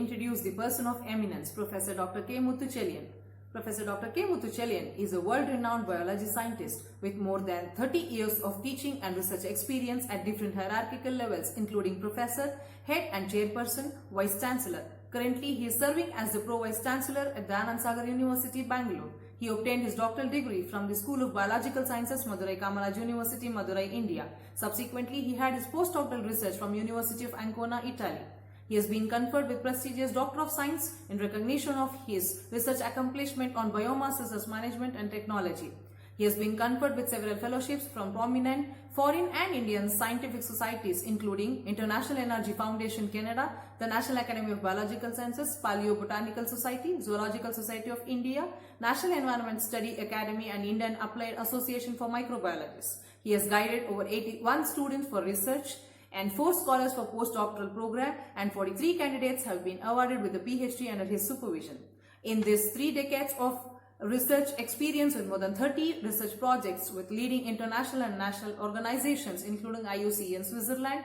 introduce the person of eminence, Professor Dr. K. Muthuchelian. Professor Dr. K. Muthuchelian is a world-renowned biology scientist with more than 30 years of teaching and research experience at different hierarchical levels, including professor, head and chairperson, vice chancellor. Currently, he is serving as the pro-vice chancellor at the Anand Sagar University, Bangalore. He obtained his doctoral degree from the School of Biological Sciences, Madurai Kamaraj University, Madurai, India. Subsequently, he had his postdoctoral research from University of Ancona, Italy. He has been conferred with prestigious Doctor of Science in recognition of his research accomplishment on biomass resource management and technology. He has been conferred with several fellowships from prominent foreign and Indian scientific societies, including International Energy Foundation Canada, the National Academy of Biological Sciences, Paleobotanical Society, Zoological Society of India, National Environment Study Academy, and Indian Applied Association for Microbiologists. He has guided over 81 students for research and 4 scholars for postdoctoral program, and 43 candidates have been awarded with a PhD under his supervision. In these 3 decades of research experience with more than 30 research projects with leading international and national organizations including IUCN in Switzerland,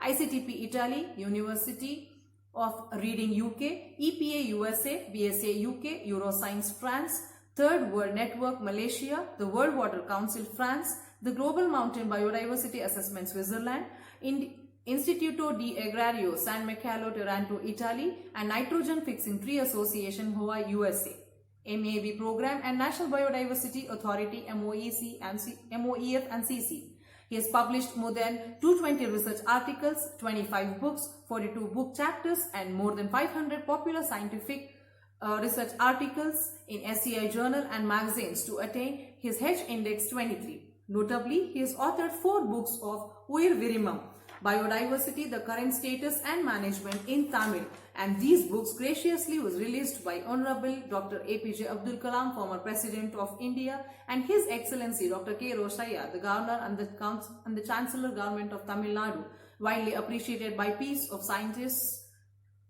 ICTP Italy, University of Reading UK, EPA USA, BSA UK, Euroscience France, Third World Network Malaysia, the World Water Council France, the Global Mountain Biodiversity Assessment Switzerland, Instituto di Agrario San Michele Taranto Italy, and Nitrogen Fixing Tree Association Hawaii USA. MAB program and National Biodiversity Authority MOEF and CC. He has published more than 220 research articles, 25 books, 42 book chapters, and more than 500 popular scientific research articles in SCI journal and magazines to attain his H index 23. Notably, he has authored 4 books of Uir Virimam, Biodiversity, the Current Status and Management in Tamil, and these books graciously was released by Honorable Dr. APJ Abdul Kalam, former President of India, and His Excellency Dr. K. Roshaya, the Governor and the Chancellor Government of Tamil Nadu, widely appreciated by peace of scientists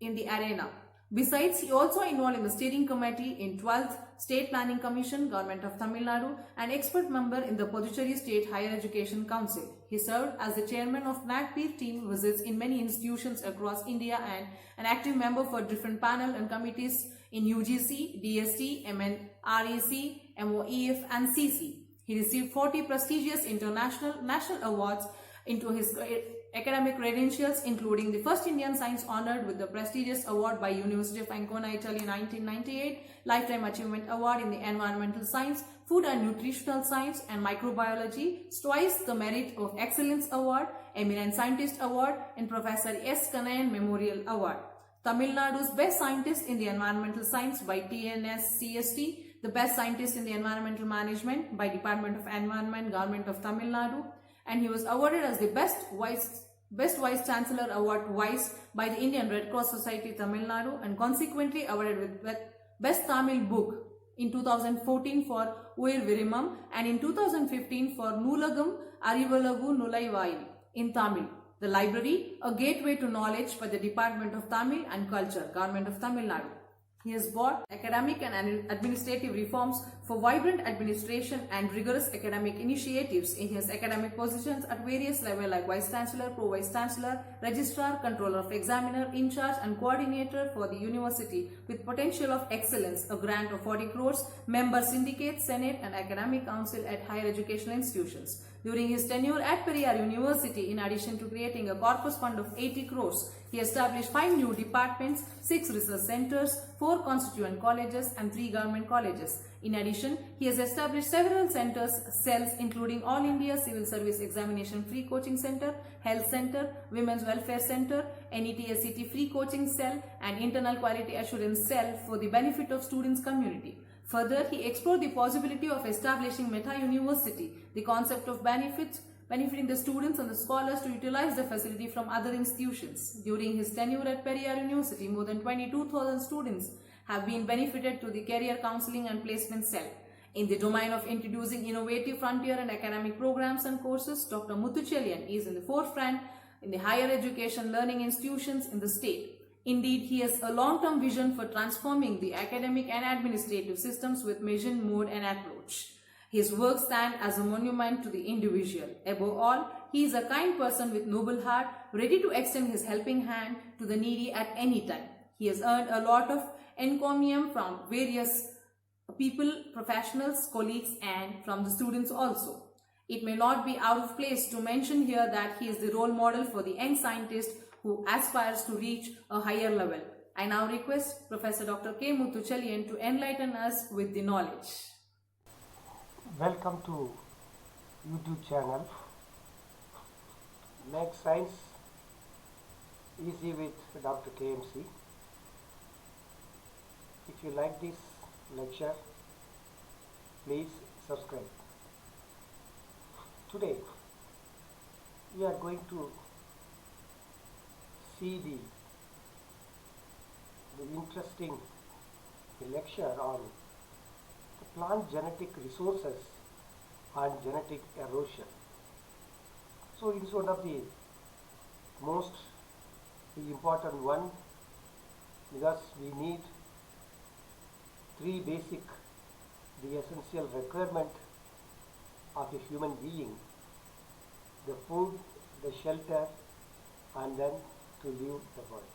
in the arena. Besides, he also involved in the steering committee in 12th State Planning Commission, Government of Tamil Nadu, and expert member in the Puducherry State Higher Education Council. He served as the chairman of NAGPIR team visits in many institutions across India and an active member for different panel and committees in UGC, DST, MNREC, MOEF, and CC. He received 40 prestigious international national awards into his academic credentials, including the first Indian science honored with the prestigious award by University of Ancona, Italy 1998, Lifetime Achievement Award in the Environmental Science, Food and Nutritional Science and Microbiology, twice the Merit of Excellence Award, Eminent Scientist Award, and Professor S. Kanayan Memorial Award. Tamil Nadu's Best Scientist in the Environmental Science by TNS-CST, the Best Scientist in the Environmental Management by Department of Environment, Government of Tamil Nadu, and he was awarded as the Best Vice Chancellor Award twice by the Indian Red Cross Society Tamil Nadu, and consequently awarded with Best Tamil Book in 2014 for Uir Virimam, and in 2015 for Nulagam Arivalagu Nulaivai in Tamil. The library, a gateway to knowledge by the Department of Tamil and Culture, Government of Tamil Nadu. He has brought academic and administrative reforms for vibrant administration and rigorous academic initiatives in his academic positions at various levels like Vice Chancellor, Pro-Vice Chancellor, Registrar, Controller of Examiner, In Charge and Coordinator for the University with potential of excellence, a grant of 40 crores, member syndicate, Senate and Academic Council at higher educational institutions. During his tenure at Periyar University, in addition to creating a corpus fund of 80 crores, he established 5 new departments, 6 research centers, 4 constituent colleges and 3 government colleges. In addition, he has established several centers, cells including All India Civil Service Examination Free Coaching Center, Health Center, Women's Welfare Center, NET-SCT Free Coaching Cell and Internal Quality Assurance Cell for the benefit of students' community. Further, he explored the possibility of establishing Meta University, the concept of benefiting the students and the scholars to utilize the facility from other institutions. During his tenure at Periyar University, more than 22,000 students have been benefited to the Career Counseling and Placement Cell. In the domain of introducing innovative frontier and academic programs and courses, Dr. Muthuchelian is in the forefront in the higher education learning institutions in the state. Indeed, he has a long-term vision for transforming the academic and administrative systems with vision, mode and approach. His work stands as a monument to the individual. Above all, he is a kind person with noble heart, ready to extend his helping hand to the needy at any time. He has earned a lot of encomium from various people, professionals, colleagues, and from the students also. It may not be out of place to mention here that he is the role model for the young scientist who aspires to reach a higher level. I now request Professor Dr. K. Muthuchelian to enlighten us with the knowledge. Welcome to YouTube channel. Make Science Easy with Dr. KMC. If you like this lecture, please subscribe. Today we are going to see the interesting lecture on the plant genetic resources and genetic erosion. So it is one of the most important one, because we need three basic, the essential requirement of a human being: the food, the shelter, and then to live the world.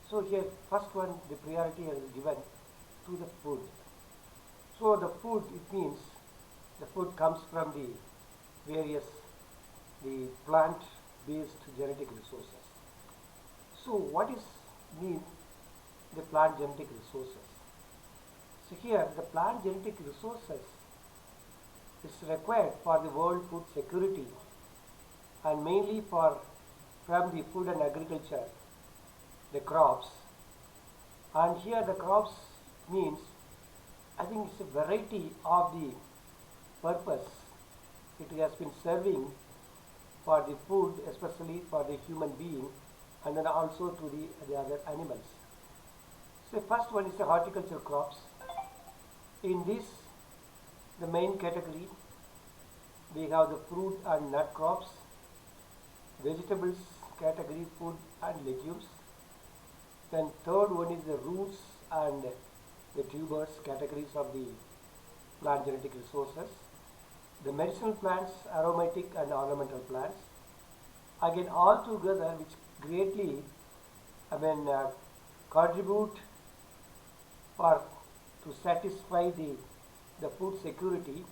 So here first one, the priority is given to the food. So the food, it means the food comes from the various plant based genetic resources. So what is mean the plant genetic resources? So here the plant genetic resources is required for the world food security, and mainly from the food and agriculture, the crops. And here the crops means, I think it's a variety of the purpose it has been serving for the food, especially for the human being, and then also to the other animals. So first one is the horticultural crops. In this, the main category, we have the fruit and nut crops, vegetables category, food and legumes. Then third one is the roots and the tubers categories of the plant genetic resources. The medicinal plants, aromatic and ornamental plants. Again, all together, which greatly, contribute to satisfy the food security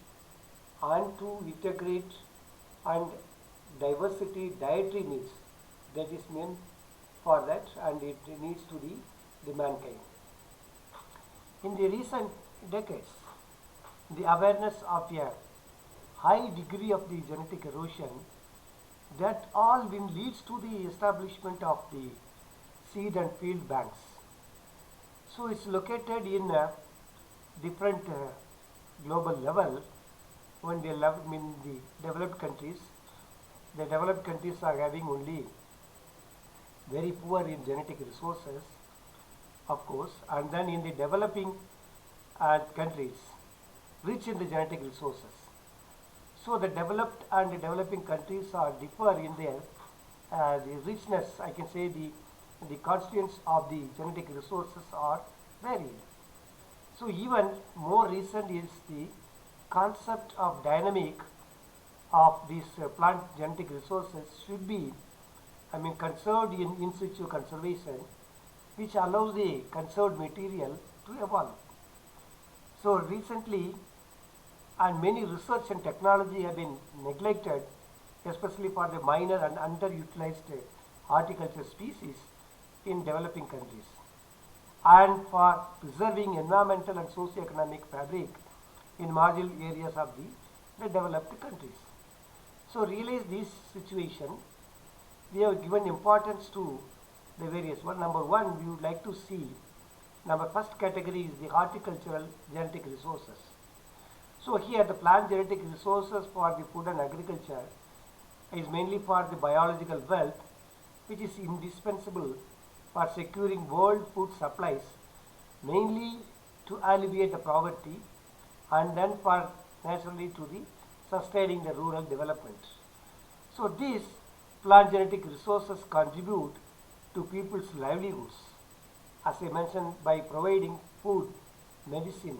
and to integrate and diversity dietary needs. That is meant for that, and it needs to the mankind. In the recent decades, the awareness of a high degree of the genetic erosion, that all leads to the establishment of the seed and field banks. So it's located in different global level. When they live in the developed countries, the developed countries are having only very poor in genetic resources, of course, and then in the developing countries, rich in the genetic resources. So the developed and the developing countries are differ in their the richness, I can say the constituents of the genetic resources are varied. So even more recent is the concept of dynamic of these plant genetic resources should be, conserved in situ conservation, which allows the conserved material to evolve. So recently, and many research and technology have been neglected, especially for the minor and underutilized horticulture species in developing countries, and for preserving environmental and socio-economic fabric in marginal areas of the developed countries. So realize this situation, we have given importance to the various one. Number one, we would like to see, first category is the horticultural genetic resources. So here the plant genetic resources for the food and agriculture is mainly for the biological wealth, which is indispensable for securing world food supplies, mainly to alleviate the poverty, and then for naturally to the sustaining the rural development. So these plant genetic resources contribute to people's livelihoods, as I mentioned, by providing food, medicine,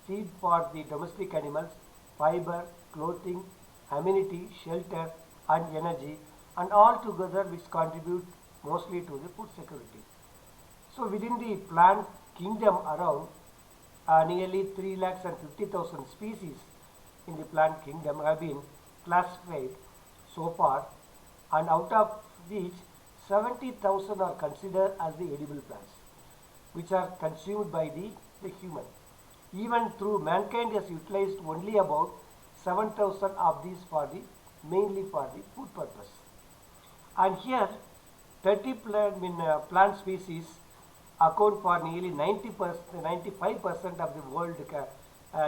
feed for the domestic animals, fiber, clothing, amenity, shelter and energy, and all together which contribute mostly to the food security. So within the plant kingdom around nearly 3,50,000 species in the plant kingdom have been classified so far, and out of which 70,000 are considered as the edible plants, which are consumed by the human. Even through mankind has utilized only about 7,000 of these for the mainly for the food purpose. And here 30 plant species account for nearly 90%, 95% of the world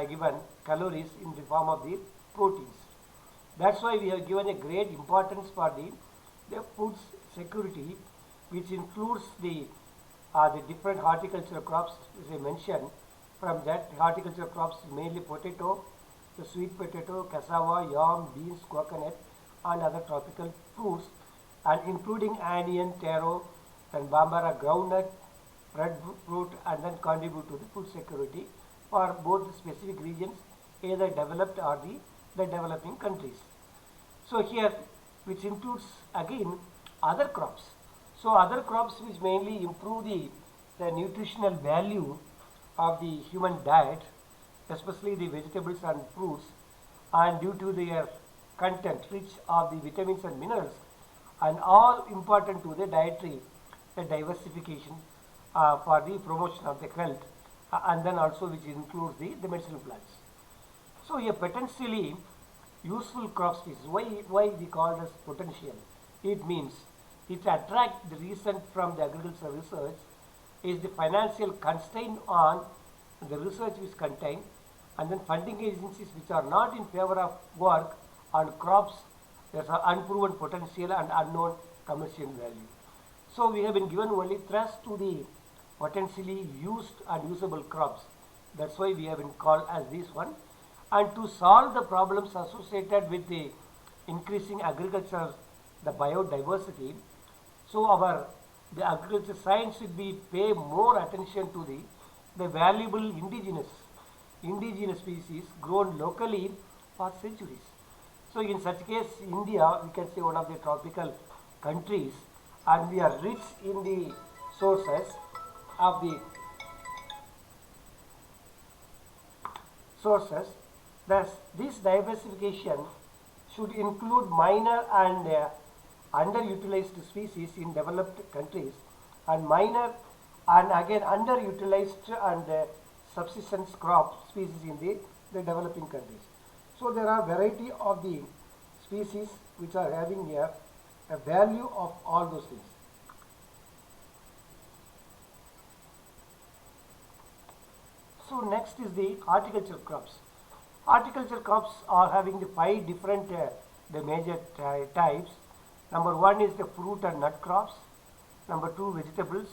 given calories in the form of the proteins. That's why we have given a great importance for the food security, which includes the different horticultural crops, as I mentioned. From that, horticultural crops mainly potato, the sweet potato, cassava, yam, beans, coconut, and other tropical fruits, and including onion, taro, and bambara, groundnut, breadfruit, and then contribute to the food security for both the specific regions, either developed or the developing countries. So here, which includes again other crops. So other crops which mainly improve the nutritional value of the human diet, especially the vegetables and fruits, and due to their content rich of the vitamins and minerals, and all important to the dietary diversification for the promotion of the health, and then also which includes the medicinal plants. So a potentially useful crop species, why we call this potential? It means it attracts the reason from the agricultural research is the financial constraint on the research which contain, and then funding agencies which are not in favor of work on crops that are unproven potential and unknown commercial value. So we have been given only thrust to the potentially used and usable crops. That's why we have been called as this one. And to solve the problems associated with the increasing agriculture, the biodiversity, so the agriculture science should be pay more attention to the valuable indigenous species grown locally for centuries. So in such case, India, we can say one of the tropical countries, and we are rich in the sources of the sources. Thus, this diversification should include minor and underutilized species in developed countries, and minor and again underutilized and subsistence crop species in the developing countries. So there are variety of the species which are having here a value of all those things. So next is the horticultural crops. Horticultural crops are having the 5 different the major types. Number 1 is the fruit and nut crops. Number 2, vegetables.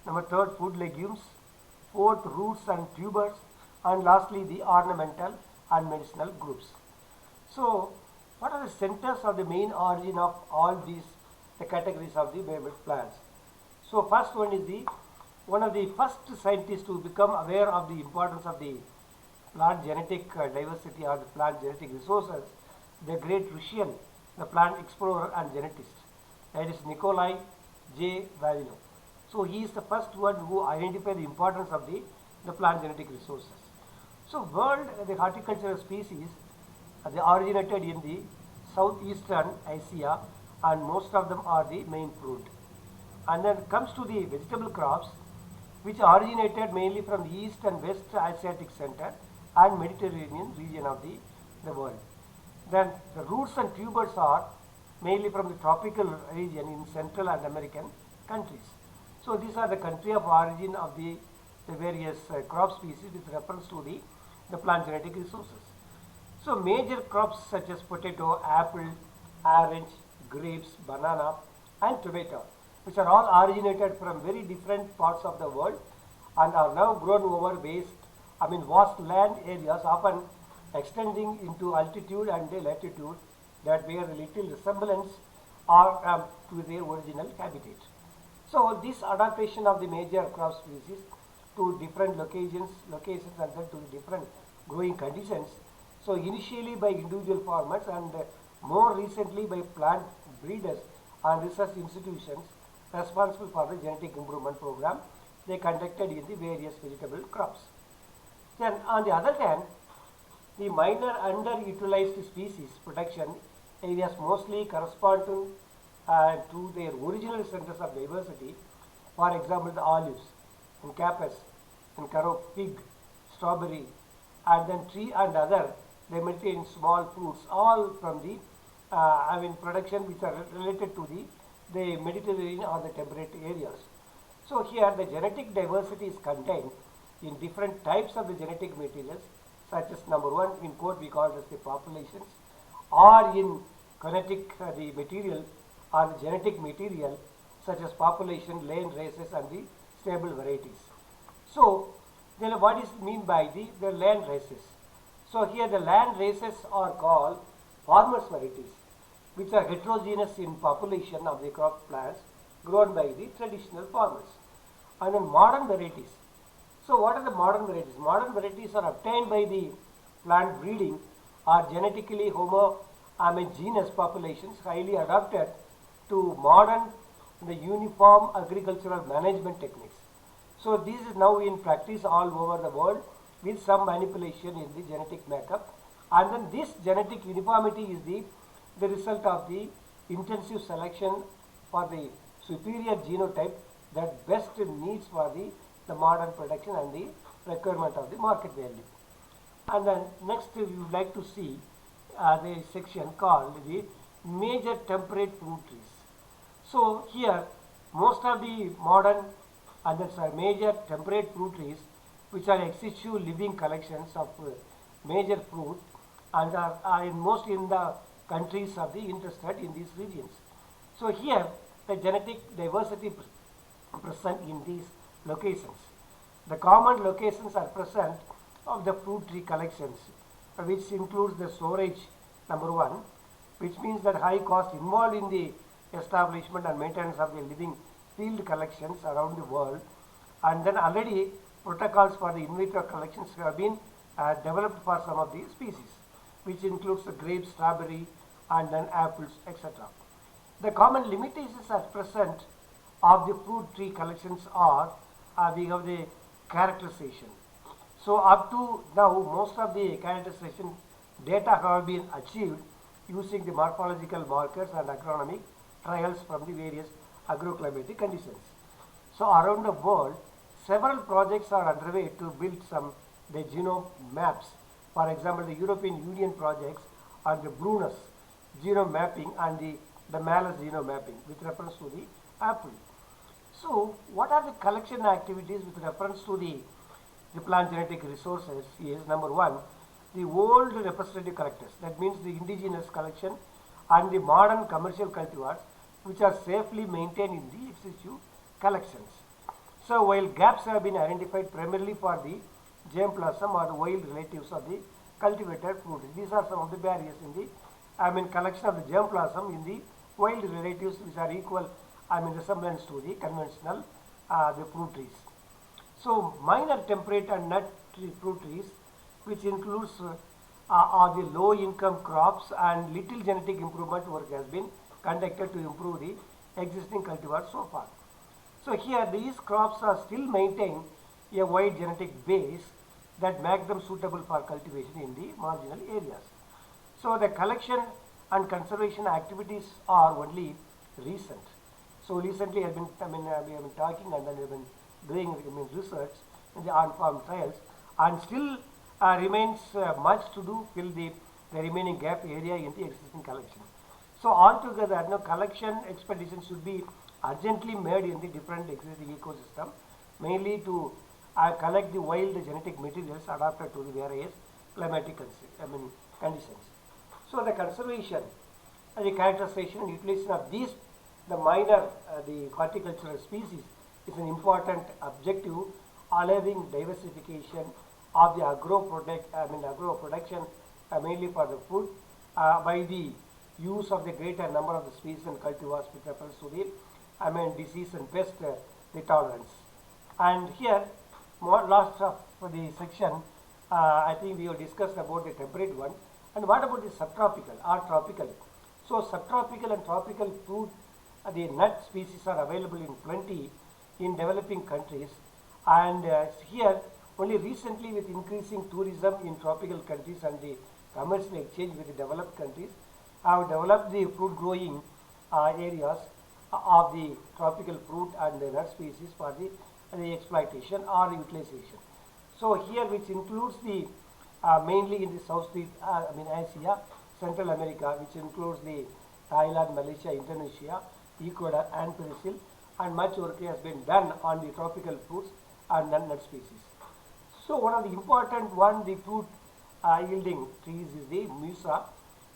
Number 3, food legumes. 4th, roots and tubers. And lastly, the ornamental and medicinal groups. So what are the centers of the main origin of all these the categories of the plants? So first one is one of the first scientists to become aware of the importance of the plant genetic diversity or the plant genetic resources, the great Russian, the plant explorer and genetist, that is Nikolai J. Vavilov. So he is the first one who identified the importance of the plant genetic resources. So world the horticultural species they originated in the southeastern Asia, and most of them are the main fruit. And then comes to the vegetable crops, which originated mainly from the east and west Asiatic center and Mediterranean region of the world. Then the roots and tubers are mainly from the tropical region in Central and American countries. So these are the country of origin of the various crop species with reference to the plant genetic resources. So major crops such as potato, apple, orange, grapes, banana and tomato, which are all originated from very different parts of the world and are now grown over vast land areas, often extending into altitude and latitude that bear a little resemblance or to their original habitat. So this adaptation of the major crop species to different locations and then to the different growing conditions. So initially by individual farmers and more recently by plant breeders and research institutions responsible for the genetic improvement program they conducted in the various vegetable crops. Then on the other hand, the minor underutilized species protection areas mostly correspond to their original centers of diversity. For example, the olives, and Capes, and carob, fig, strawberry, and then tree and other they maintain small fruits, all from the production which are related to the Mediterranean or the temperate areas. So here the genetic diversity is contained in different types of the genetic materials, such as number one in quote we call as the populations, or in kinetic the material or the genetic material such as population, land races, and the stable varieties. So then what is mean by the land races? So here the land races are called farmers varieties, which are heterogeneous in population of the crop plants grown by the traditional farmers. And then modern varieties. So what are the modern varieties? Modern varieties are obtained by the plant breeding or genetically homogeneous populations highly adapted to modern the uniform agricultural management techniques. So this is now in practice all over the world with some manipulation in the genetic makeup, and then this genetic uniformity is the result of the intensive selection for the superior genotype that best needs for the modern production and the requirement of the market value. And then next we would like to see the section called the major temperate fruit trees. So here most of the modern and major temperate fruit trees which are ex situ living collections of major fruit and are most in the countries of the interested in these regions. So here the genetic diversity present in these locations. The common locations are present of the fruit tree collections, which includes the storage number one, which means that high cost involved in the establishment and maintenance of the living field collections around the world, and then already protocols for the in vitro collections have been developed for some of the species, which includes the grapes, strawberry, and then apples, etc. The common limitations at present of the fruit tree collections are we have the characterization. So up to now most of the characterization data have been achieved using the morphological markers and agronomic trials from the various agroclimatic conditions. So around the world several projects are underway to build some the genome maps. For example, the European Union projects on the Brunus genome mapping and the Malus genome mapping with reference to the apple. So what are the collection activities with reference to the plant genetic resources is number one, the old representative collectors, that means the indigenous collection, and the modern commercial cultivars which are safely maintained in the ex situ collections. So while gaps have been identified primarily for the germplasm or the wild relatives of the cultivated fruit, these are some of the barriers in the collection of the germplasm in the wild relatives which are equal resemblance to the conventional the fruit trees. So minor temperate and nut tree fruit trees, which includes are the low income crops, and little genetic improvement work has been conducted to improve the existing cultivars so far. So here these crops are still maintain a wide genetic base that make them suitable for cultivation in the marginal areas. So the collection and conservation activities are only recent. So recently we have been talking, and then we have been doing research in the on-farm trials, and still remains much to do fill the remaining gap area in the existing collection. So altogether, collection expeditions should be urgently made in the different existing ecosystem, mainly to collect the wild genetic materials adapted to the various climatic conditions. So the conservation, the characterization and utilization of these the minor the horticultural species is an important objective, allowing diversification of the agro production mainly for the food by the use of the greater number of the species and cultivars with reference to the disease and pest the tolerance. And here last of the section I think we have discussed about the temperate one, and what about the subtropical or tropical. So subtropical and tropical fruit the nut species are available in plenty in developing countries, and here only recently with increasing tourism in tropical countries and the commercial exchange with the developed countries have developed the fruit growing areas of the tropical fruit and the nut species for the exploitation or utilization. So here, which includes the mainly in the Southeast, Asia, Central America, which includes the Thailand, Malaysia, Indonesia, Ecuador, and Brazil, and much work has been done on the tropical fruits and nut species. So one of the important the fruit yielding trees is the musa.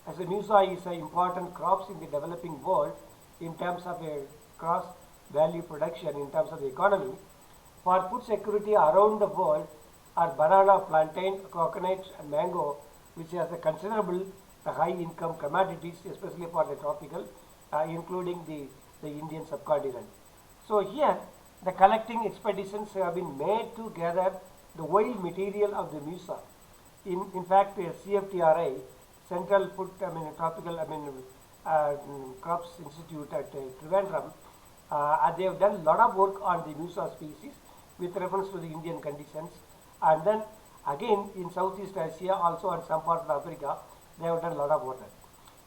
As the musa is an important crops in the developing world in terms of a cross value production in terms of the economy. For food security around the world are banana, plantain, coconut, and mango, which has a considerable high income commodities, especially for the tropical, including the Indian subcontinent. So here, the collecting expeditions have been made to gather the wild material of the musa. In fact, CFTRI, Central Food, Tropical, Crops Institute at Trivandrum, they have done a lot of work on the musa species with reference to the Indian conditions, and then again in Southeast Asia, also and some parts of Africa, they have done a lot of work.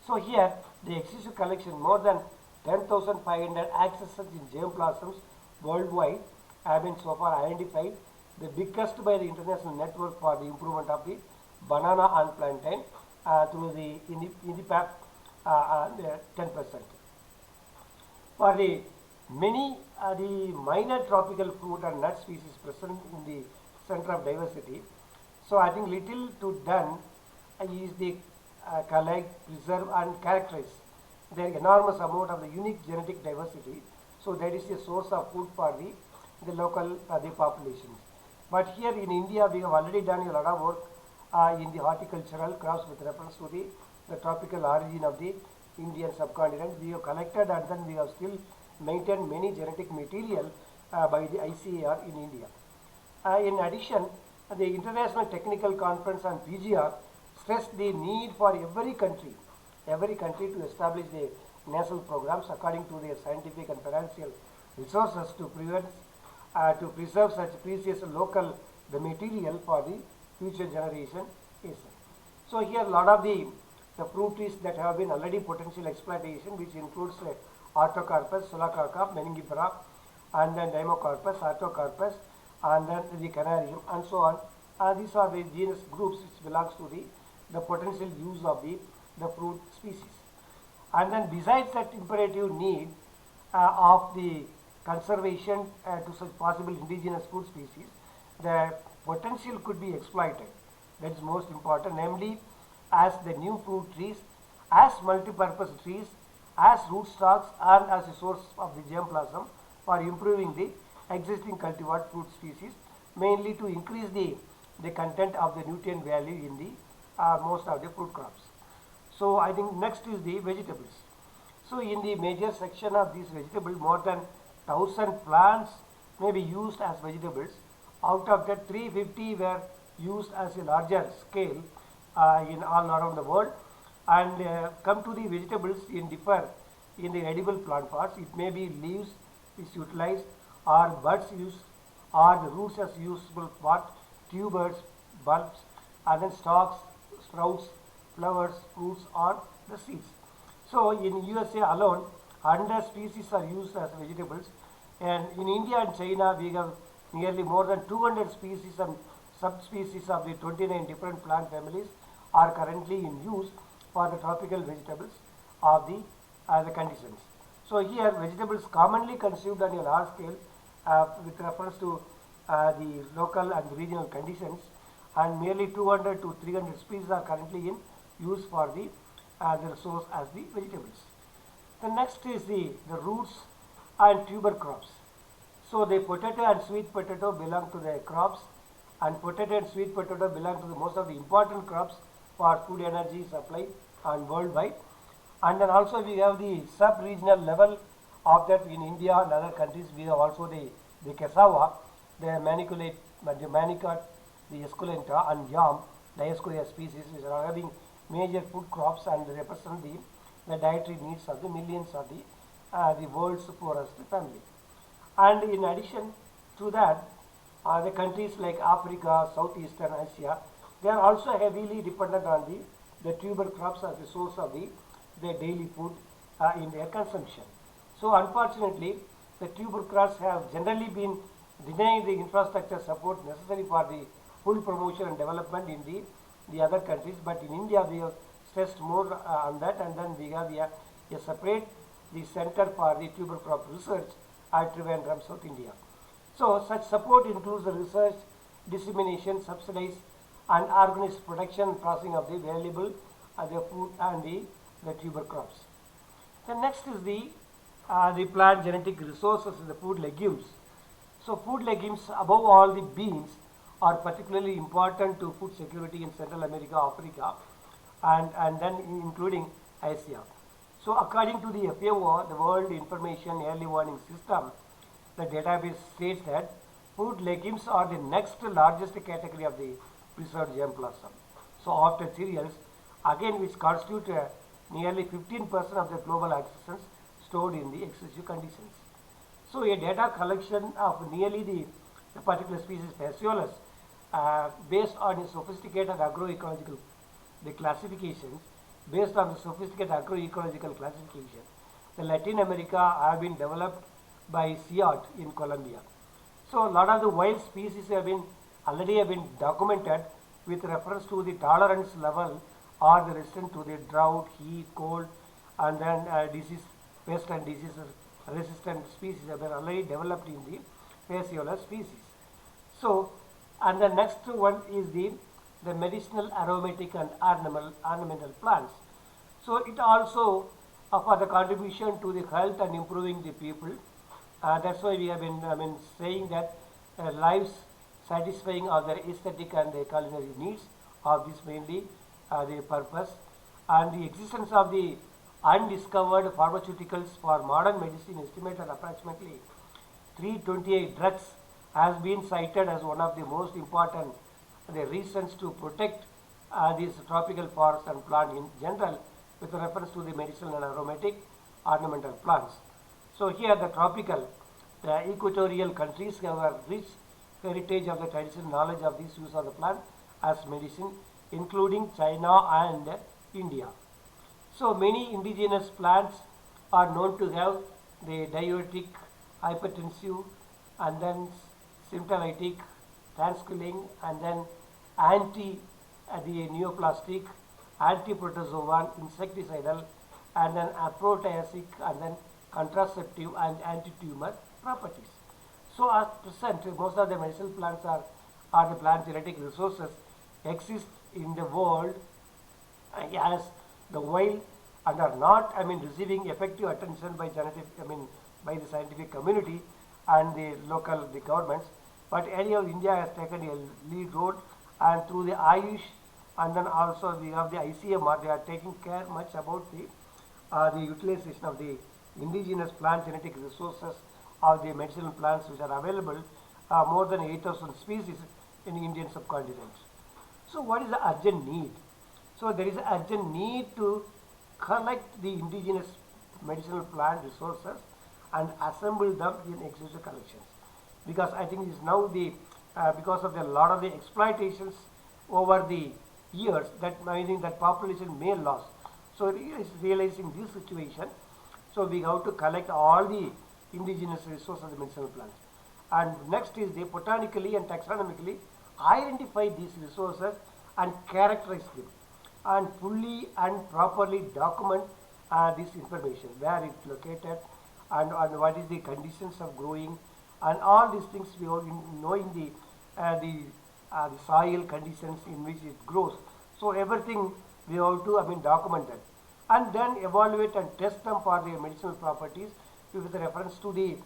So here, the excessive collection, more than 10,500 accesses in gem blossoms worldwide have been so far identified, the biggest by the international network for the improvement of the banana and plantain through the INDIPAP 10%. For the many the minor tropical fruit and nut species present in the center of diversity, so I think little to done is the collect, preserve, and characterize their enormous amount of the unique genetic diversity. So that is a source of food for the local the populations. But here in India, we have already done a lot of work in the horticultural crops with reference to the tropical origin of the Indian subcontinent. We have collected and then we have still maintained many genetic material by the ICAR in India. In addition, the International Technical Conference on PGR stressed the need for every country to establish the national programs according to their scientific and financial resources to preserve such precious local the material for the future generation is. So here a lot of the fruit trees that have been already potential exploitation, which includes Artocarpus, Sulacaca, Meningifera, and then Dymocarpus, Artocarpus, and then the Canarium, and so on. These are the genus groups which belongs to the potential use of the fruit species. And then besides that imperative need of the conservation to such possible indigenous food species, the potential could be exploited. That is most important, namely as the new fruit trees, as multi-purpose trees, as rootstocks, and as a source of the gem blossom for improving the existing cultivated fruit species, mainly to increase the content of the nutrient value in the most of the fruit crops. So I think next is the vegetables. So in the major section of these vegetables, more than 1,000 plants may be used as vegetables. Out of that, 350 were used as a larger scale in all around the world. And come to the vegetables in differ in the edible plant parts. It may be leaves is utilized, or buds used, or the roots as usable part, tubers, bulbs, and then stalks, sprouts, flowers, fruits, or the seeds. So in USA alone, 100 species are used as vegetables, and in India and China we have nearly more than 200 species and subspecies of the 29 different plant families are currently in use for the tropical vegetables of the conditions. So here vegetables commonly consumed on a large scale with reference to the local and regional conditions, and merely 200 to 300 species are currently in use for the resource as the vegetables. The next is the roots and tuber crops. So the potato and sweet potato belong to the crops, and potato and sweet potato belong to the most of the important crops for food energy supply and worldwide. And then also we have the sub-regional level of that in India and other countries. We have also the cassava, the maniculate, the manicot, the esculenta, and yam, Dioscorea species, which are having major food crops and represent the dietary needs of the millions of the the world's poorest family. And in addition to that, the countries like Africa, Southeastern Asia, they are also heavily dependent on the tuber crops as the source of their daily food in their consumption. So unfortunately, the tuber crops have generally been denying the infrastructure support necessary for the full promotion and development in the other countries. But in India, we have stressed more on that, and then we have a separate the Center for the Tuber Crop Research at Trivandrum, South India. So such support includes the research, dissemination, subsidies, and organized production and processing of the valuable the food and the tuber crops. The next is the plant genetic resources in the food legumes. So food legumes, above all the beans, are particularly important to food security in Central America, Africa, and then including Asia. So according to the FAO, the World Information Early Warning System, the database states that food legumes are the next largest category of the preserved germplasm. So after cereals, again which constitute nearly 15% of the global oxygen stored in the excessive conditions. So a data collection of nearly the particular species Phaseolus based on a sophisticated agroecological the classifications, based on the sophisticated agroecological classification, the Latin America have been developed by CIAT in Colombia. So a lot of the wild species already have been documented with reference to the tolerance level or the resistant to the drought, heat, cold, and then disease, pest and disease resistant species have been already developed in the Phaseolus species. So, and the next one is the medicinal, aromatic, and ornamental plants. So it also for the contribution to the health and improving the people. That's why we have been saying that lives satisfying of their aesthetic and their culinary needs of this mainly the purpose, and the existence of the undiscovered pharmaceuticals for modern medicine estimated approximately 328 drugs has been cited as one of the most important the reasons to protect these tropical forests and plants in general with reference to the medicinal and aromatic ornamental plants. So here the tropical, the equatorial countries have a rich heritage of the traditional knowledge of this use of the plant as medicine, including China and India. So many indigenous plants are known to have the diuretic, hypertensive, and then symptomatic, transculling, and then the neoplastic, anti-protozoan, insecticidal, and then aphrodisiac, and then contraceptive and anti-tumor properties. So at present, most of the medicinal plants are the plant genetic resources exist in the world as the wild and are not receiving effective attention by by the scientific community and the local governments. But anyhow, India has taken a lead role, and through the Ayush, and then also we have the ICMR, they are taking care much about the utilization of the indigenous plant genetic resources of the medicinal plants which are available, more than 8,000 species in the Indian subcontinent. So what is the urgent need? So there is an urgent need to collect the indigenous medicinal plant resources and assemble them in exclusive collections, because I think it is now because of a lot of the exploitations over the years that meaning that population may loss. So it is realizing this situation. So we have to collect all the indigenous resources of the medicinal plants. And next is they botanically and taxonomically identify these resources and characterize them, and fully and properly document this information, where it's located, and what is the conditions of growing, and all these things we all knowing the soil conditions in which it grows. So everything we have to document that, and then evaluate and test them for their medicinal properties with reference to the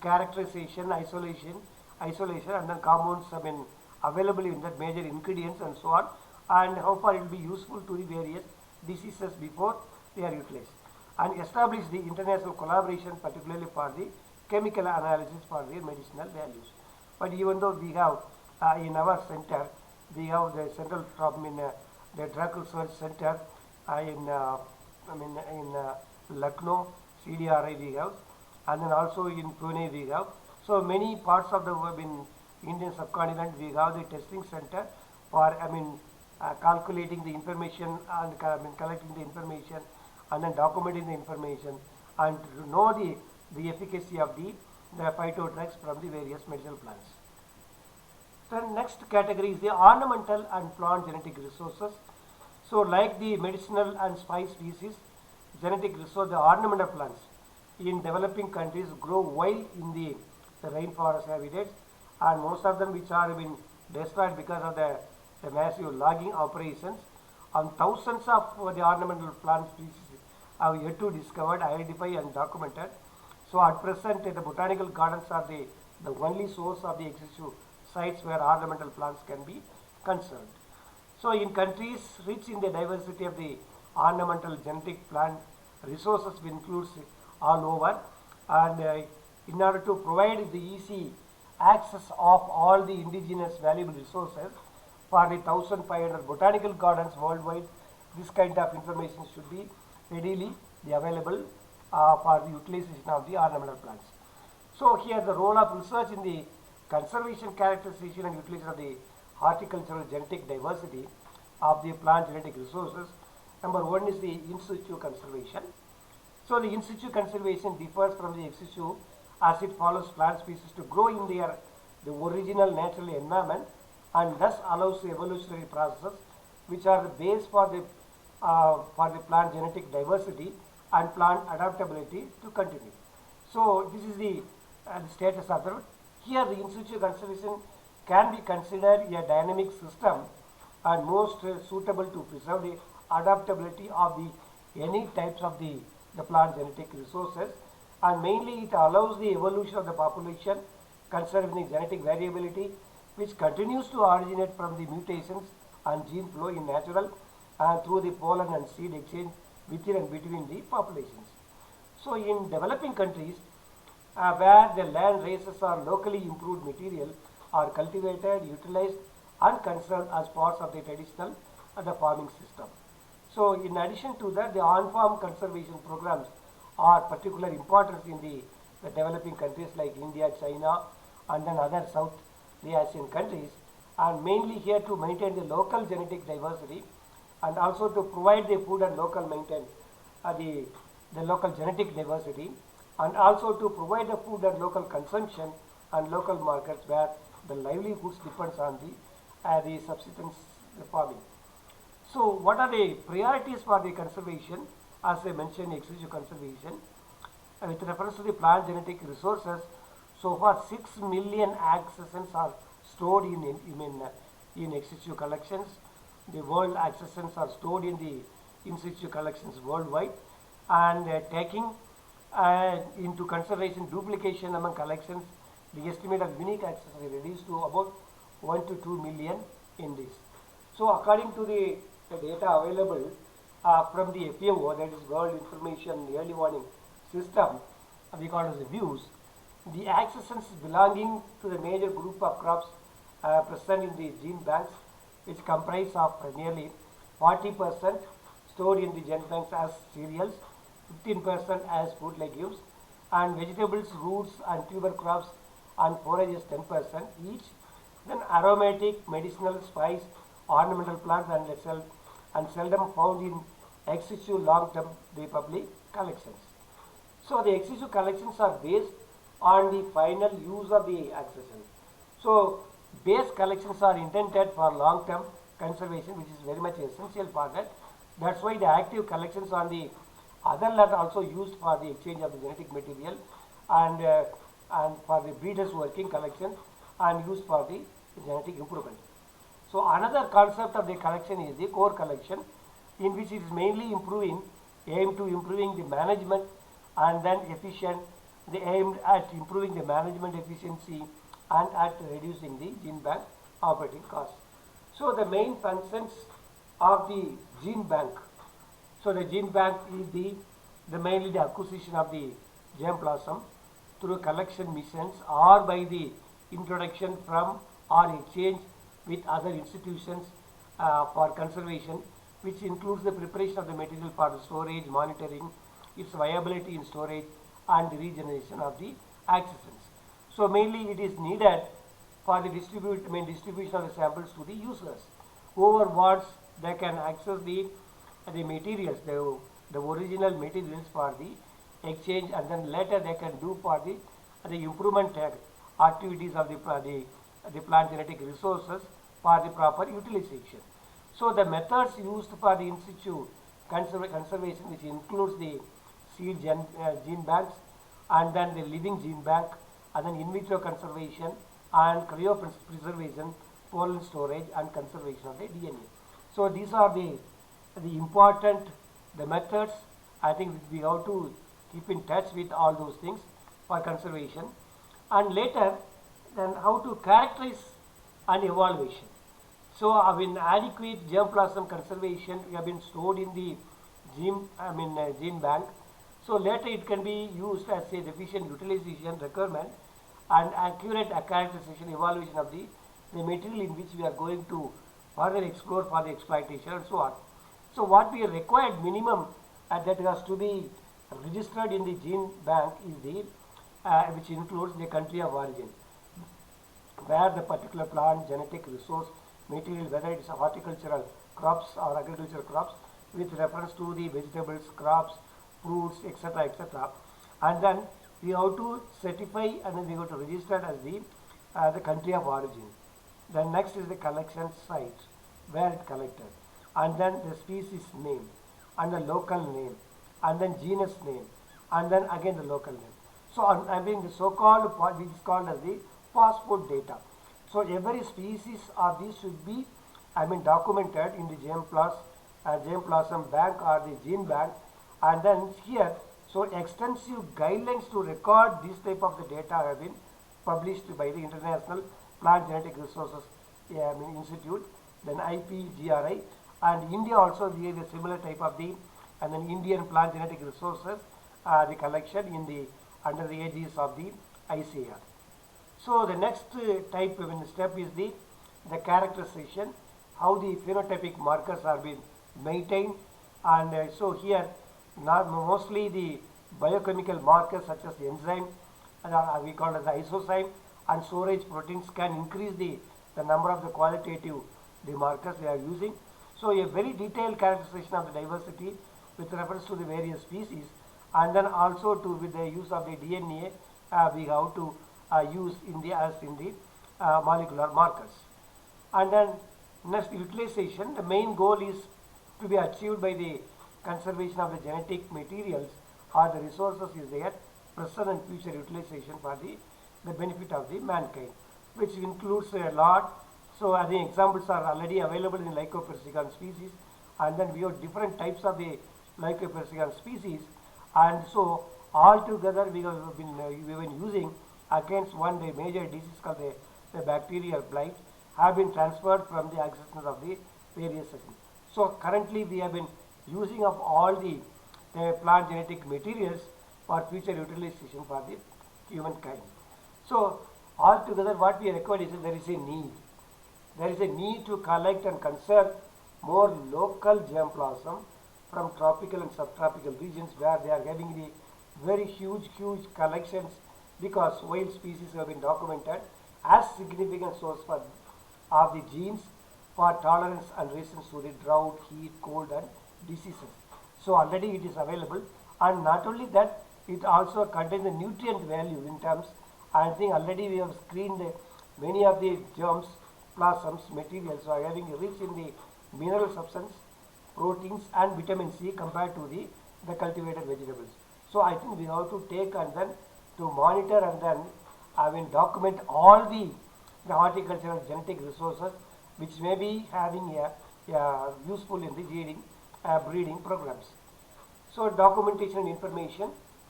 characterization, isolation, and then compounds available in that major ingredients and so on, and how far it will be useful to the various diseases before they are utilized, and establish the international collaboration, particularly for the chemical analysis for their medicinal values. But even though we have in our center, we have the central the drug research center in Lucknow, CDRI we have, and then also in Pune we have. So many parts of the world in Indian subcontinent we have the testing center for calculating the information and collecting the information and then documenting the information and to know the efficacy of the phytodrugs from the various medicinal plants. The next category is the ornamental and plant genetic resources. So like the medicinal and spice species, genetic resource, the ornamental plants in developing countries grow wild in the rainforest habitats, and most of them which are been destroyed because of the massive logging operations, and thousands of the ornamental plant species have yet to discovered, identify and documented. So at present the botanical gardens are the only source of the excessive sites where ornamental plants can be conserved. So in countries rich in the diversity of the ornamental genetic plant resources includes all over, and in order to provide the easy access of all the indigenous valuable resources for the 1500 botanical gardens worldwide, this kind of information should be readily available for the utilization of the ornamental plants. So here the role of research in the conservation, characterization and utilization of the horticultural genetic diversity of the plant genetic resources. Number one is the in situ conservation. So the in situ conservation differs from the ex situ as it follows plant species to grow in the original natural environment and thus allows the evolutionary processes which are the base for the plant genetic diversity and plant adaptability to continue. So this is the status of the here the in situ conservation can be considered a dynamic system and most suitable to preserve the adaptability of the any types of the plant genetic resources, and mainly it allows the evolution of the population conserving the genetic variability which continues to originate from the mutations and gene flow in natural and through the pollen and seed exchange within and between the populations. So in developing countries where the land races or locally improved material are cultivated, utilized and conserved as parts of the traditional the farming system. So in addition to that, the on-farm conservation programs are particular importance in the developing countries like India, China and then other South the Asian countries, and mainly here to maintain the local genetic diversity and also to provide the food and local maintain the local genetic diversity, and also to provide the food and local consumption and local markets where the livelihoods depends on the subsistence farming. So what are the priorities for the conservation? As I mentioned, ex situ conservation with reference to the plant genetic resources, so far 6 million accessions are stored in ex situ collections. The world accessions are stored in the in situ collections worldwide, and taking into consideration duplication among collections, the estimate of unique access is reduced to about 1 to 2 million in this. So according to the data available from the FAO, that is World Information Early Warning System, we call it as the views, the accessions belonging to the major group of crops present in the gene banks, which comprise of nearly 40% stored in the gene banks as cereals, 15% as food legumes, and vegetables, roots and tuber crops and forages 10% each. Then aromatic, medicinal, spice, ornamental plants and seldom found in ex situ long-term the public collections. So the ex situ collections are based on the final use of the accession. So base collections are intended for long-term conservation, which is very much essential for that. That's why the active collections on the other land also used for the exchange of the genetic material and for the breeders working collection and used for the genetic improvement. So another concept of the collection is the core collection, in which it is mainly aimed to improving the management and then they aimed at improving the management efficiency and at reducing the gene bank operating costs. So the main functions of the gene bank. So the gene bank is the mainly the acquisition of the germplasm through collection missions or by the introduction from or exchange with other institutions for conservation, which includes the preparation of the material for the storage, monitoring its viability in storage and the regeneration of the accessions. So mainly it is needed for the distribution of the samples to the users. Over what they can access the materials, the original materials for the exchange, and then later they can do for the improvement activities of the plant genetic resources for the proper utilization. So the methods used for the in situ conservation, which includes the gene banks, and then the living gene bank, and then in vitro conservation and cryopreservation, pollen storage and conservation of the DNA. So these are the important the methods. I think we have to keep in touch with all those things for conservation, and later then how to characterize and evaluation. So adequate germplasm conservation we have been stored in the gene bank. So later it can be used as a efficient utilization requirement and accurate characterization evaluation of the material in which we are going to further explore for the exploitation and so on. So what we required minimum that has to be registered in the gene bank is which includes the country of origin, where the particular plant genetic resource material, whether it is horticultural crops or agricultural crops, with reference to the vegetables, crops, fruits, etc., and then we have to certify and then we have to register as the country of origin. Then next is the collection site where it collected, and then the species name and the local name, and then genus name, and then again the local name. So the so-called which is called as the passport data. So every species of these should be documented in the germplasm bank or the gene bank, and then here so extensive guidelines to record this type of the data have been published by the International Plant Genetic Resources Institute, then IPGRI, and India also we have a similar type of and then Indian Plant Genetic Resources the collection in the under the aegis of the ICAR. So the next type step is the characterization, how the phenotypic markers are being maintained, and so here mostly the biochemical markers such as enzyme, we call as isozyme, and storage proteins can increase the number of the qualitative the markers we are using. So a very detailed characterization of the diversity with reference to the various species, and then also with the use of the DNA we have to use in the molecular markers. And then next, utilization. The main goal is to be achieved by the conservation of the genetic materials or the resources is their present and future utilization for the benefit of the mankind, which includes a lot. So the examples are already available in Lycopersicon species, and then we have different types of the Lycopersicon species, and so altogether we have been using against one major disease called the bacterial blight, have been transferred from the existence of the various settings. So currently we have been using of all the plant genetic materials for future utilization for the humankind. So altogether what we require is there is a need. There is a need to collect and conserve more local germplasm from tropical and subtropical regions where they are having the very huge collections, because wild species have been documented as significant source of the genes for tolerance and resistance to the drought, heat, cold and diseases. So already it is available, and not only that, it also contains the nutrient value in terms. I think already we have screened many of the germs, plasms, materials are having rich in the mineral substance, proteins and vitamin C compared to the cultivated vegetables. So I think we have to take and then to monitor and then document all the horticultural genetic resources which may be having a useful in the breeding programs. So documentation and information,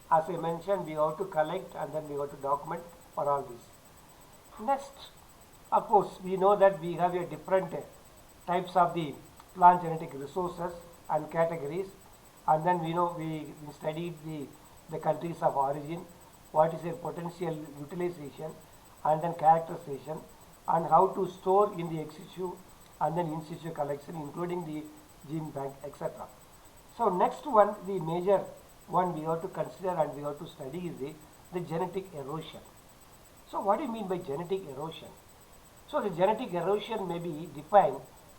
as I mentioned, we have to collect and then we have to document for all this. Next, of course, we know that we have a different types of the plant genetic resources and categories, and then we know we studied the countries of origin, what is their potential utilization, and then characterization, and how to store in the ex situ and then in situ collection, including the gene bank, etc. So next one, the major one we have to consider and we have to study is the genetic erosion. So what do you mean by genetic erosion? So the genetic erosion may be defined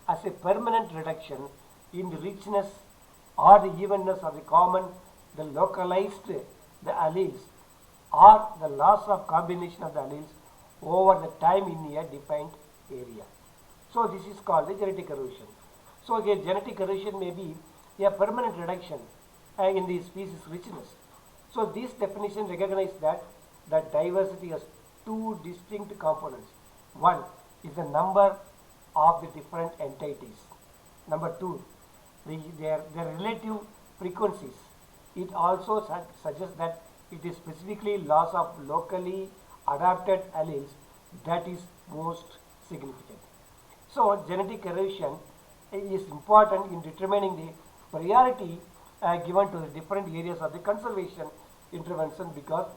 as a permanent reduction in the richness or the evenness of the common, the localized, the alleles, or the loss of combination of the alleles over the time in a defined area. So this is called the genetic erosion. So the genetic erosion may be a permanent reduction in the species richness. So this definition recognizes that the diversity has two distinct components. One is the number of the different entities. Number two, their relative frequencies. It also suggests that it is specifically loss of locally adapted alleles that is most significant. So genetic erosion is important in determining the priority given to the different areas of the conservation intervention, because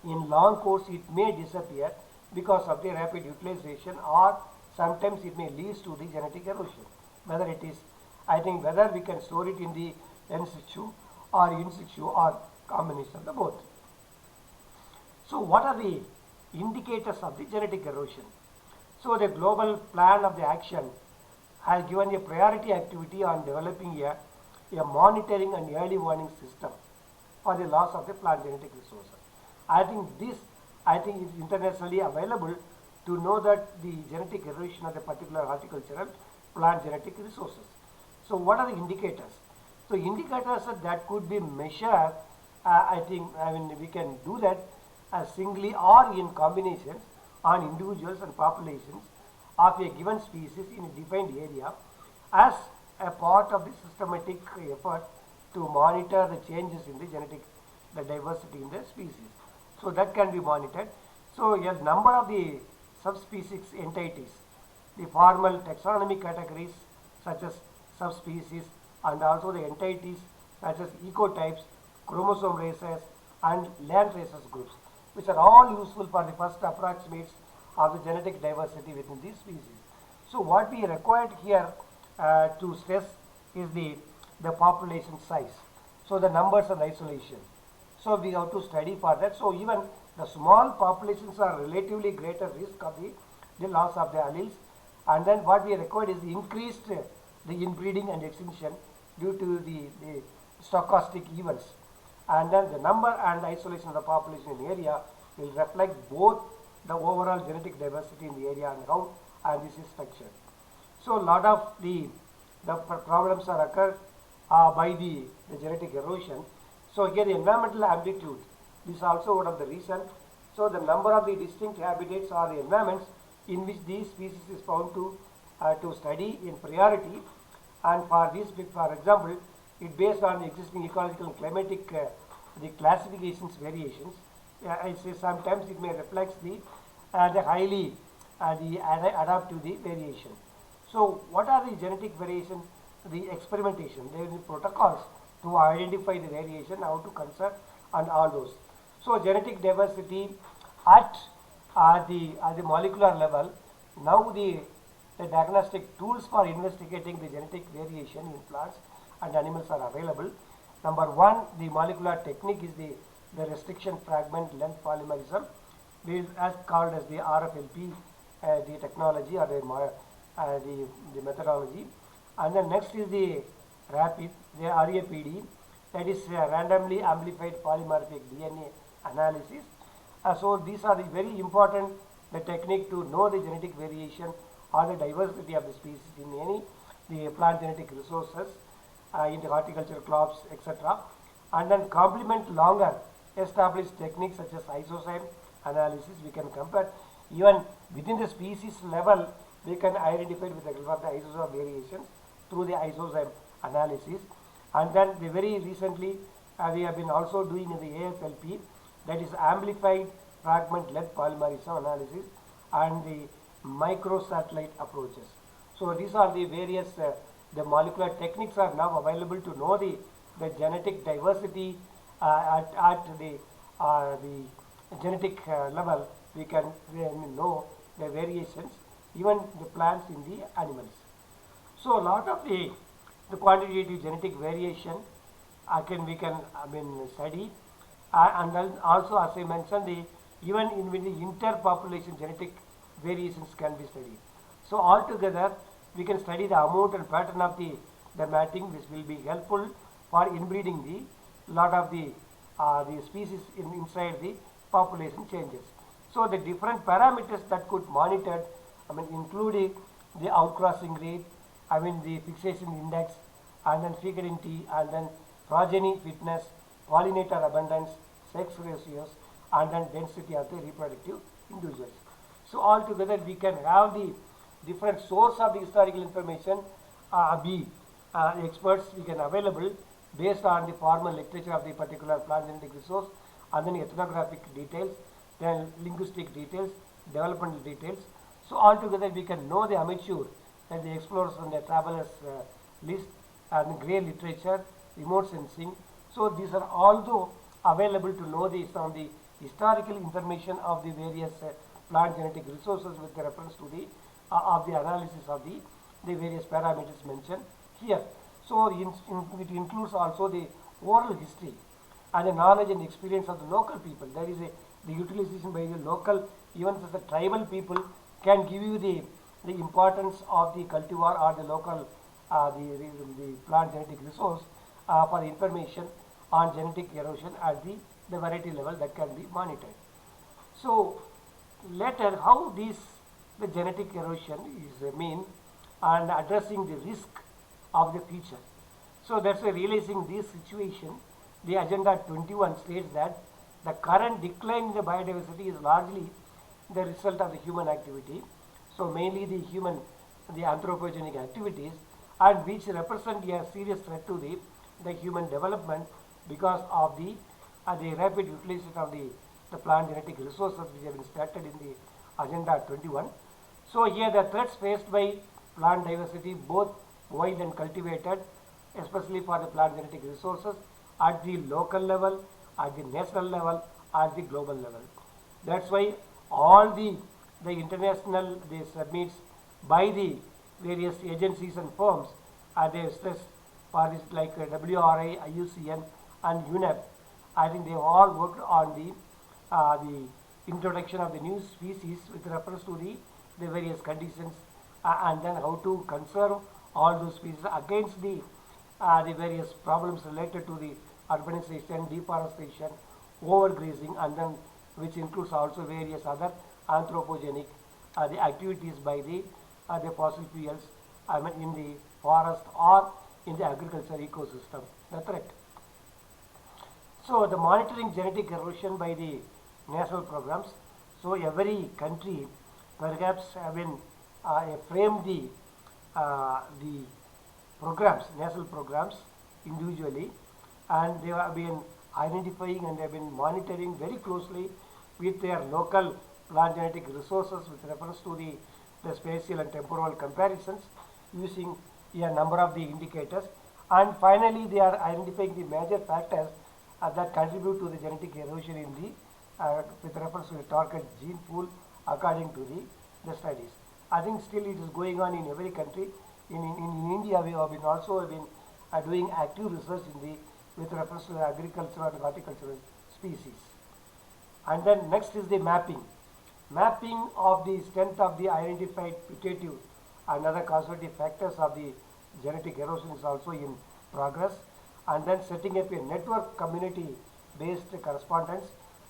in long course it may disappear because of the rapid utilization, or sometimes it may lead to the genetic erosion. Whether it is, I think whether we can store it in the in situ or in situ or combination of the both. So what are the indicators of the genetic erosion? So the global plan of the action has given a priority activity on developing a monitoring and early warning system for the loss of the plant genetic resources. I think this is internationally available to know that the genetic erosion of the particular horticultural plant genetic resources. So what are the indicators? So indicators that could be measured, we can do that singly or in combinations on individuals and populations of a given species in a defined area as a part of the systematic effort to monitor the changes in the diversity in the species. So that can be monitored. So a number of the subspecies entities, the formal taxonomy categories such as subspecies, and also the entities such as ecotypes, chromosome races, and land races groups, which are all useful for the first approximates of the genetic diversity within these species. So what we required here to stress is the population size. So the numbers and isolation. So we have to study for that. So even the small populations are relatively greater risk of the loss of the alleles. And then what we required is the increased the inbreeding and extinction due to the stochastic events. And then the number and isolation of the population in the area will reflect both the overall genetic diversity in the area and how this is structured. So a lot of the problems are occurred by the genetic erosion. So here the environmental amplitude is also one of the reasons. So the number of the distinct habitats or the environments in which these species is found to study in priority, and for this, for example, it based on the existing ecological and climatic the classifications variations. I say sometimes it may reflect the highly adapt to the variation. So what are the genetic variation? The experimentation, there is protocols to identify the variation, how to conserve, and all those. So genetic diversity at the molecular level. Now the diagnostic tools for investigating the genetic variation in plants and animals are available. Number one, the molecular technique is the restriction fragment length polymerism, as called as the RFLP, the technology or the methodology. And then next is the RAPID, the RAPD, that is randomly amplified polymorphic DNA analysis. So these are the very important the technique to know the genetic variation or the diversity of the species in the plant genetic resources in the horticultural crops, etc. And then complement longer established techniques such as isozyme analysis. We can compare even within the species level, we can identify with the isozyme variations through the isozyme analysis. And then the very recently we have been also doing in the AFLP, that is amplified fragment length polymerism analysis and the microsatellite approaches. So these are the various the molecular techniques are now available to know the genetic diversity at the genetic level. We can know the variations, even the plants in the animals. So a lot of the quantitative genetic variation we can study. And then also, as I mentioned, even in the interpopulation genetic variations can be studied. So altogether we can study the amount and pattern of the matting, which will be helpful for inbreeding the lot of the species inside the population changes. So the different parameters that could monitor, including the outcrossing rate, the fixation index, and then fecundity, and then progeny fitness, pollinator abundance, sex ratios, and then density of the reproductive individuals. So altogether we can have the different source of the historical information be experts we can available based on the formal literature of the particular plant genetic resource, and then ethnographic details, then linguistic details, developmental details. So altogether we can know the amateur and the explorers and the travelers list, and grey literature, remote sensing. So these are also available to know some of the historical information of the various plant genetic resources with reference to the of the analysis of the various parameters mentioned here. So it includes also the oral history and the knowledge and experience of the local people. That is the utilization by the local, even as the tribal people, can give you the importance of the cultivar or the local the plant genetic resource for information on genetic erosion at the variety level that can be monitored. So later, how the genetic erosion is mean and addressing the risk of the future. So that's why realizing this situation, the Agenda 21 states that the current decline in the biodiversity is largely the result of the human activity. So mainly the anthropogenic activities, and which represent a serious threat to the human development because of the rapid utilization of the plant genetic resources which have been started in the Agenda 21. So here the threats faced by plant diversity, both wild and cultivated, especially for the plant genetic resources at the local level, at the national level, at the global level. That's why all the international submits by the various agencies and firms, they stress for this like WRI, IUCN, and UNEP. I think they have all worked on the introduction of the new species with reference to the various conditions, and then how to conserve all those species against the various problems related to the urbanization, deforestation, overgrazing, and then which includes also various other anthropogenic the activities by the fossil fuels in the forest or in the agriculture ecosystem, the threat. So the monitoring genetic erosion by the national programs. So every country perhaps have been framed the programs, national programs individually, and they have been identifying and they have been monitoring very closely with their local plant genetic resources with reference to the spatial and temporal comparisons using a number of the indicators, and finally they are identifying the major factors that contribute to the genetic erosion in the with reference to the target gene pool according to the studies. I think still it is going on in every country. In India, we have been also doing active research with reference to the agricultural and horticultural species. And then next is the mapping. Mapping of the strength of the identified putative and other causative factors of the genetic erosion is also in progress. And then setting up a network community based correspondence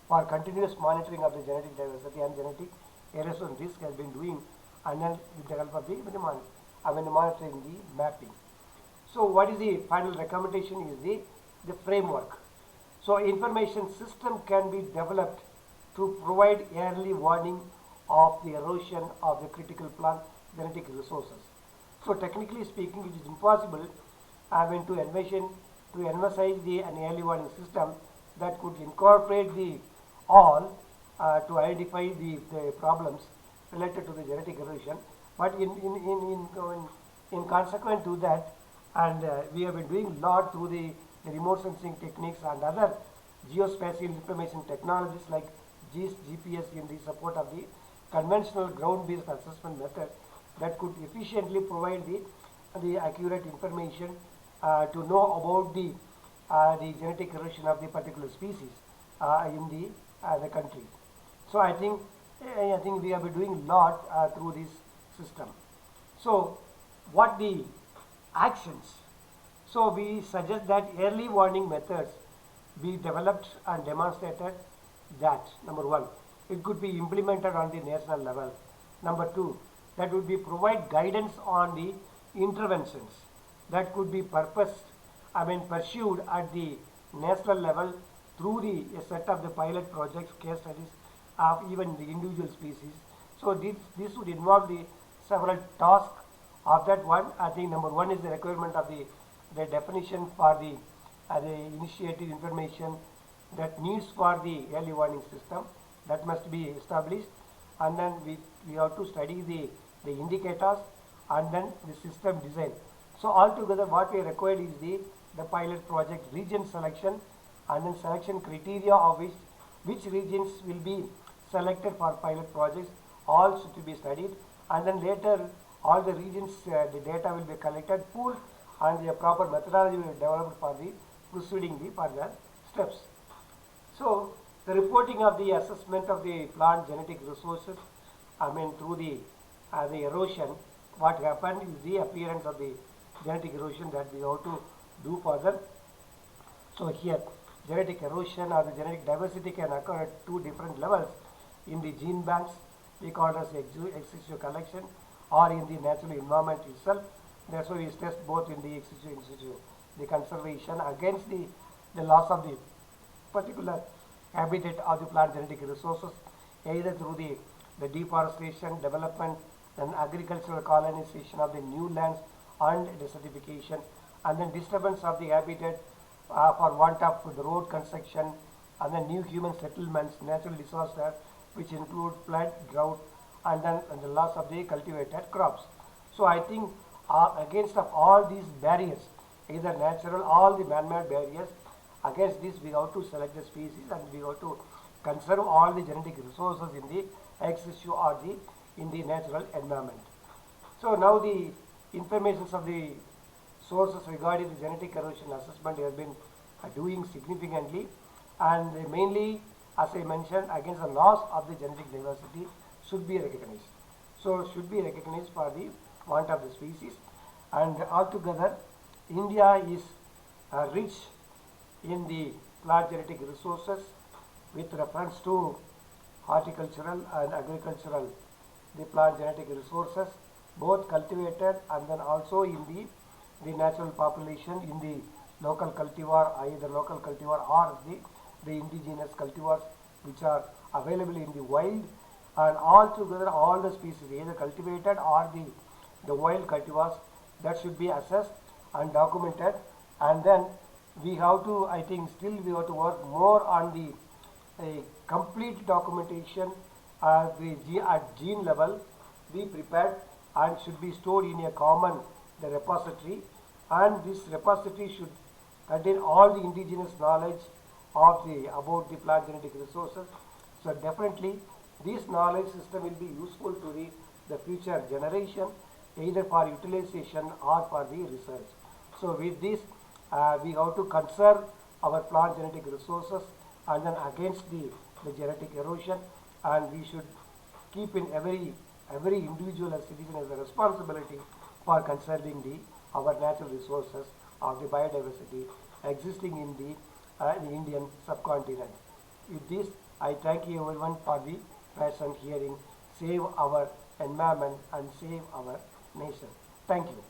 for continuous monitoring of the genetic diversity and genetic erosion risk has been doing, and then with the help of the monitoring the mapping. So what is the final recommendation is the framework. So information system can be developed to provide early warning of the erosion of the critical plant genetic resources. So technically speaking, it is impossible to envisage an early warning system that could incorporate all to identify the problems related to the genetic erosion. But in consequent to that, and we have been doing a lot through the remote sensing techniques and other geospatial information technologies like GIS, GPS in the support of the conventional ground-based assessment method that could efficiently provide the accurate information to know about the the genetic erosion of the particular species in the country. So I think we have been doing a lot through this system. So what the actions? So we suggest that early warning methods be developed and demonstrated. That number one, it could be implemented on the national level. Number two, that would be provide guidance on the interventions that could be pursued at the national level through a set of the pilot projects, case studies of even the individual species. So this would involve the several tasks of that one. I think number one is the requirement of the definition for the initiative information that needs for the early warning system that must be established, and then we have to study the indicators and then the system design. So altogether what we required is the pilot project region selection and then selection criteria of which regions will be selected for pilot projects, all should be studied, and then later all the regions the data will be collected, pooled, and the proper methodology will be developed for the proceeding the further steps. So the reporting of the assessment of the plant genetic resources, through the erosion, what happened is the appearance of the genetic erosion that we have to do further. So here genetic erosion or the genetic diversity can occur at two different levels: in the gene banks, we call it as ex situ collection, or in the natural environment itself. That's why we test both in the ex situ in situ, the conservation against the loss of the particular habitat of the plant genetic resources, either through the deforestation, development, and agricultural colonization of the new lands and desertification, and then disturbance of the habitat for want of the road construction, and then new human settlements, natural disasters which include flood, drought, and then the loss of the cultivated crops. So I think against of all these barriers, either natural or the man-made barriers, against this we have to select the species and we have to conserve all the genetic resources in the ex situ or in the natural environment. So now the informations of the sources regarding the genetic erosion assessment has been doing significantly, and mainly, as I mentioned, against the loss of the genetic diversity should be recognized. So should be recognized for the want of the species, and altogether India is rich in the plant genetic resources with reference to horticultural and agricultural, the plant genetic resources, both cultivated and then also in the natural population, in the local cultivar, either local cultivar or the indigenous cultivars which are available in the wild, and altogether all the species, either cultivated or the wild cultivars, that should be assessed and documented. And then we have to, I think still we have to work more on the complete documentation at gene level, be prepared and should be stored in a common repository, and this repository should contain all the indigenous knowledge of about the plant genetic resources. So definitely this knowledge system will be useful to the future generation, either for utilization or for the research. So with this we have to conserve our plant genetic resources and then against the genetic erosion, and we should keep in every individual as citizen as a responsibility for conserving our natural resources of the biodiversity existing in the Indian subcontinent. With this, I thank you everyone for the present hearing. Save our environment and save our nation. Thank you.